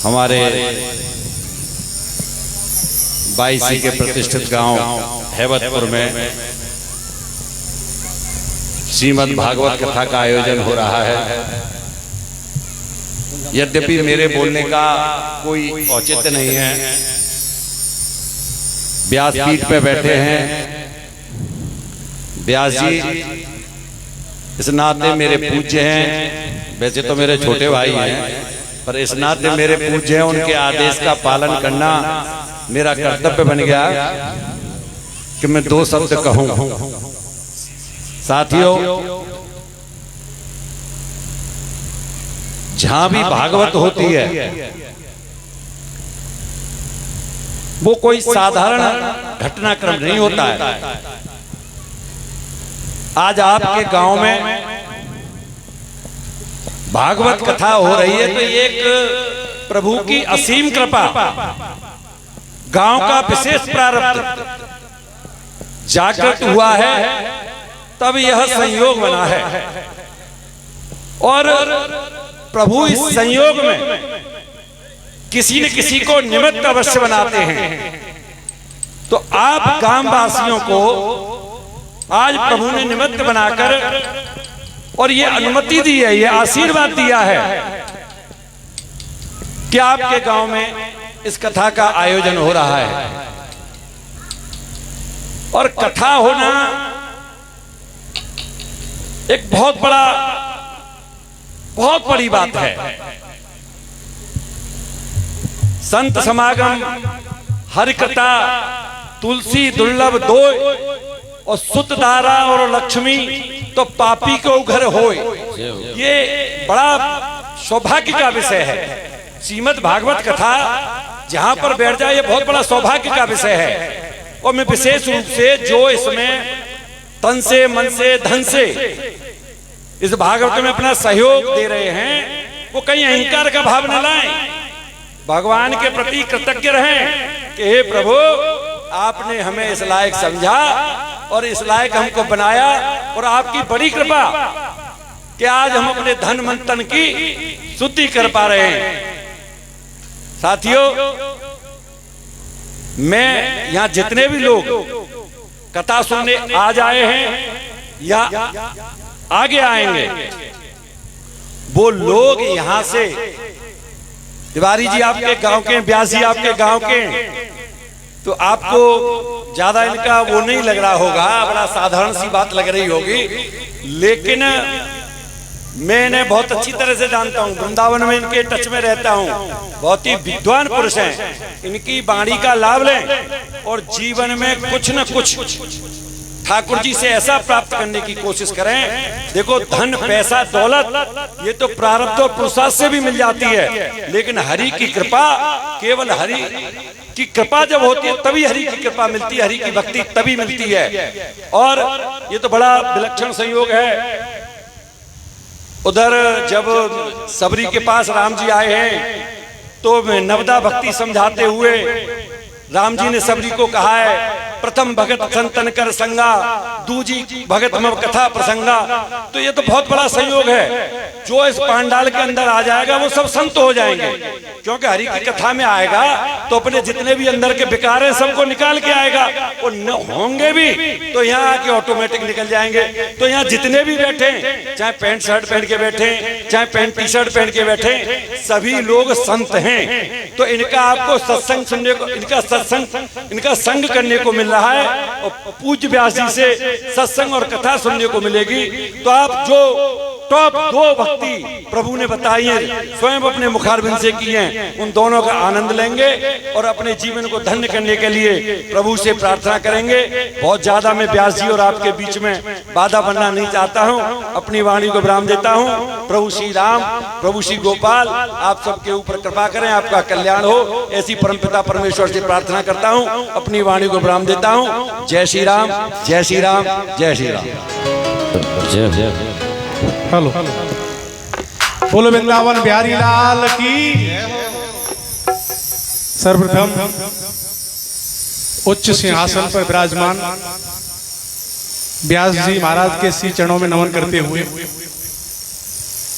हमारे बाईसी के प्रतिष्ठित गांव हैबतपुर में श्रीमद् भागवत कथा का आयोजन हो रहा है। यद्यपि मेरे बोलने का कोई औचित्य नहीं है, व्यासपीठ पे बैठे हैं व्यास जी, इस नाते मेरे पूज्य हैं। वैसे तो मेरे छोटे भाई हैं, पर इस नाते मेरे पूज्य हैं, उनके आदेश का पालन करना मेरा कर्तव्य बन गया कि मैं दो शब्द कहूं। साथियों, जहां भी भागवत होती है वो कोई साधारण घटनाक्रम नहीं होता है। आज आपके गांव में भागवत कथा हो रही है तो एक प्रभु की असीम कृपा, गांव का विशेष प्रारब्ध जागृत हुआ है, तब यह संयोग बना है। और प्रभु इस संयोग में किसी न किसी को निमित्त अवश्य बनाते हैं। तो आप ग्रामवासियों को आज प्रभु ने निमित्त बनाकर और ये अनुमति दी है, ये आशीर्वाद दिया है कि आपके गांव में इस कथा का आयोजन हो रहा है। और कथा होना एक बहुत बड़ी बात है। संत समागम, हरिकथा, तुलसी दुर्लभ दोय और सुत धारा और लक्ष्मी तो पापी को घर होय, ये बड़ा सौभाग्य का विषय है। श्रीमद् भागवत कथा जहां पर बैठ जाए ये बहुत बड़ा सौभाग्य का विषय है। और मैं विशेष रूप से जो इसमें तन से, मन से, धन से इस भागवत में अपना सहयोग दे रहे हैं, वो कहीं अहंकार का भाव न लाएं, भगवान के प्रति कृतज्ञ रहें कि हे प्रभु, आपने हमें इस लायक समझा और इस लायक हमको बनाया, और आपकी बड़ी कृपा कि आज हम अपने धन मन तन की शुद्धि कर पा रहे हैं। साथियों, मैं यहां जितने भी लोग कथा सुनने आज आए हैं या आगे आएंगे, वो लोग यहां से, तिवारी जी आपके गांव के, व्यास जी आपके गांव के, तो आपको ज्यादा इनका वो नहीं लग रहा होगा, बड़ा साधारण सी बात लग रही होगी, लेकिन मैंने बहुत अच्छी तरह से जानता हूँ, वृंदावन में इनके टच में रहता हूँ, बहुत ही विद्वान पुरुष हैं। इनकी वाणी का लाभ लें और जीवन में कुछ न कुछ ठाकुर जी से ऐसा प्राप्त करने की कोशिश करें। देखो, धन, पैसा, दौलत ये तो प्रारब्ध और पुरुषार्थ से भी मिल जाती है, लेकिन हरि की कृपा, केवल हरि की कृपा जब होती है तभी हरि की कृपा मिलती है, हरि की भक्ति तभी मिलती है। और ये तो बड़ा विलक्षण संयोग है। उधर जब सबरी के पास राम जी आए हैं तो नवदा भक्ति समझाते हुए राम जी ने सबरी को कहा है, प्रथम भगत संतन कर संगा, दूजी भगत मव कथा प्रसंगा। तो ये तो बहुत बड़ा संयोग है। जो इस पांडाल के अंदर आ जाएगा वो सब संत हो जाएंगे, क्योंकि हरि की कथा में आएगा तो अपने जितने भी अंदर के विकार हैं सबको निकाल के आएगा, और न होंगे भी तो यहाँ आके ऑटोमेटिक निकल जाएंगे। तो यहाँ जितने भी बैठे, चाहे पैंट शर्ट पहन के बैठे, चाहे पैंट टी शर्ट पहन के बैठे, सभी लोग संत हैं। तो इनका आपको सत्संग सुनने को, इनका संग करने को मिल रहा है, और पूज्य व्यास जी से सत्संग और कथा सुनने को मिलेगी। तो आप जो टॉप दो भक्ति प्रभु ने बताई है, स्वयं अपने मुखारबिंद से की हैं, उन दोनों का आनंद लेंगे और अपने जीवन को धन्य करने के लिए प्रभु से प्रार्थना करेंगे। बहुत ज्यादा मैं व्यास जी और आपके बीच में बाधा बनना नहीं चाहता हूँ, अपनी वाणी को विराम देता हूँ। प्रभु श्री राम, प्रभु श्री गोपाल आप सबके ऊपर कृपा करें, आपका कल्याण हो, ऐसी परमपिता परमेश्वर से प्रार्थना करता हूँ। अपनी वाणी को विराम देता हूँ। जय श्री राम, जय श्री राम, जय श्री राम। जय हेलो, बोलो वृंदावन बिहारी लाल की। सर्वप्रथम उच्च सिंहासन पर विराजमान व्यास जी महाराज के श्री चरणों में नमन करते हुए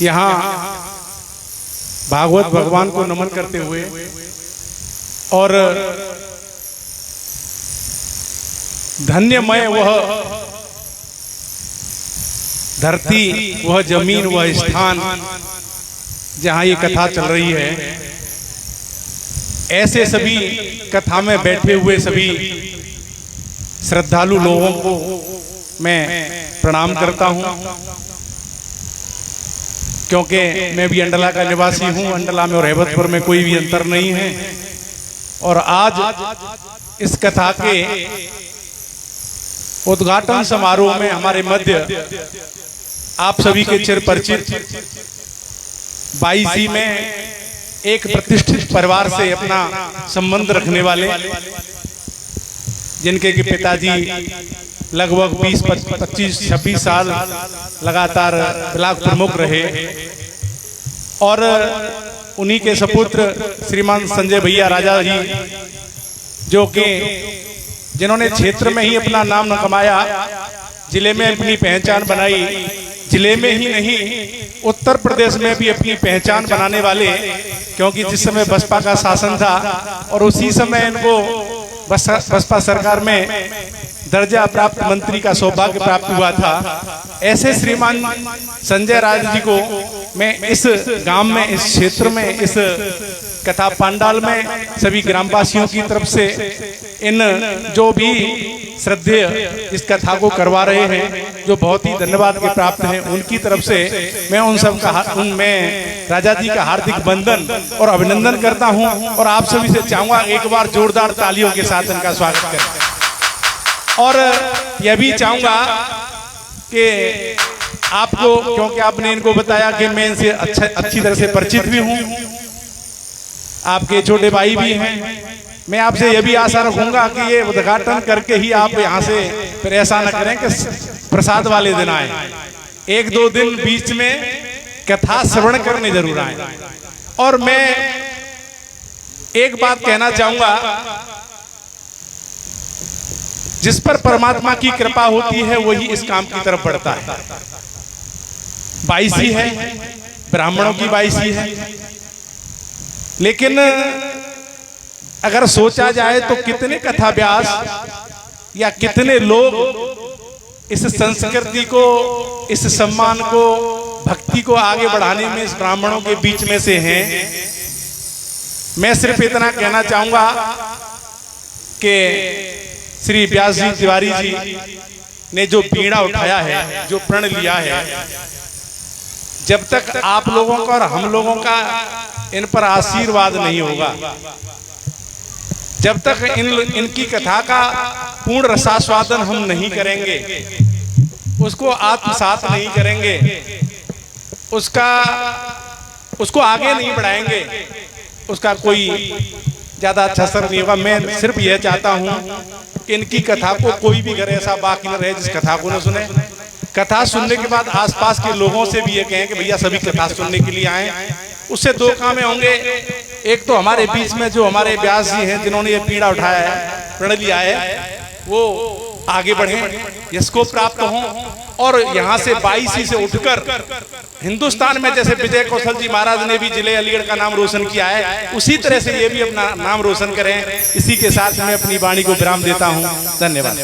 यहाँ भागवत भगवान को नमन करते हुए और धन्यमय वह धरती, वह जमीन, वह स्थान जहां ये कथा चल रही है, ऐसे सभी कथा में बैठे हुए सभी श्रद्धालु लोगों को मैं प्रणाम करता हूं, क्योंकि मैं भी अंडला का निवासी हूं। अंडला में और हेबतपुर में कोई भी अंतर नहीं है। और आज इस कथा के उद्घाटन समारोह में हमारे मध्य आप सभी के चिर परिचित 22 में एक प्रतिष्ठित परिवार से अपना संबंध रखने वाले, जिनके के पिताजी लगभग 20, 25, 26 साल लगातार ब्लॉक प्रमुख रहे, और उन्हीं के सपुत्र श्रीमान संजय भैया राजा जी, जो कि जिन्होंने क्षेत्र में ही अपना नाम कमाया, जिले में अपनी पहचान बनाई, जिले में ही नहीं उत्तर प्रदेश में भी अपनी पहचान बनाने वाले, क्योंकि जिस समय बसपा का शासन था और उसी समय इनको बसपा सरकार में दर्जा प्राप्त मंत्री का सौभाग्य प्राप्त हुआ था, ऐसे श्रीमान संजय राज जी को मैं इस गांव में, इस क्षेत्र में, इस कथा पंडाल में सभी ग्रामवासियों की तरफ से, इन जो भी श्रद्धेय इस कथा को करवा रहे हैं, जो बहुत ही धन्यवाद के प्राप्त हैं, उनकी तरफ से मैं उन सब का, उनमें राजा जी का हार्दिक वंदन और अभिनंदन करता हूं। और आप सभी से चाहूंगा एक बार जोरदार तालियों के साथ इनका स्वागत करें। और यह भी चाहूंगा कि आपको, क्योंकि आपने इनको बताया कि मैं इनसे अच्छी तरह से परिचित भी हूं, आपके छोटे भाई भी हैं, मैं आपसे यह भी आशा रखूंगा कि ये उद्घाटन करके ही आप यहाँ से फिर ऐसा न करें कि प्रसाद वाले दिन आए, 1-2 दिन बीच में कथा श्रवण करने जरूर आए। और मैं एक बात कहना चाहूंगा, जिस पर परमात्मा की कृपा होती है वही इस काम की तरफ बढ़ता है। 22 है, ब्राह्मणों की 22 है, लेकिन अगर सोचा जाए तो कितने कथा व्यास या कितने लोग इस संस्कृति को, इस सम्मान को, भक्ति को आगे बढ़ाने में इस ब्राह्मणों के बीच में से हैं। मैं सिर्फ इतना कहना चाहूंगा कि श्री व्यास जी तिवारी जी ने जो बीड़ा उठाया है, जो प्रण लिया है, जब तक आप लोगों का और हम लोगों का इन पर आशीर्वाद नहीं होगा, जब तक इनकी कथा का पूर्ण रसास्वादन हम नहीं करेंगे, उसको आत्मसात नहीं करेंगे, उसको आगे नहीं बढ़ाएंगे, उसका कोई ज्यादा अच्छा असर नहीं होगा। मैं सिर्फ यह चाहता हूं कि इनकी कथा को कोई भी घर ऐसा बाकी न रहे जिस कथा को न सुने। कथा सुनने के बाद आसपास के लोगों से भी ये कहें कि भैया सभी कथा सुनने के लिए आए। उससे 2 काम होंगे, एक तो हमारे बीच में जो हमारे व्यास जी हैं, जिन्होंने ये पीड़ा उठाया है, प्रण लिया है, वो आगे बढ़े, इसको प्राप्त हों, और यहाँ से 22 से उठकर हिंदुस्तान में जैसे विजय कौशल जी महाराज ने भी जिले अलीगढ़ का नाम रोशन किया है, उसी तरह से ये भी अपना नाम रोशन करें। इसी के साथ मैं अपनी वाणी को विराम देता हूँ। धन्यवाद।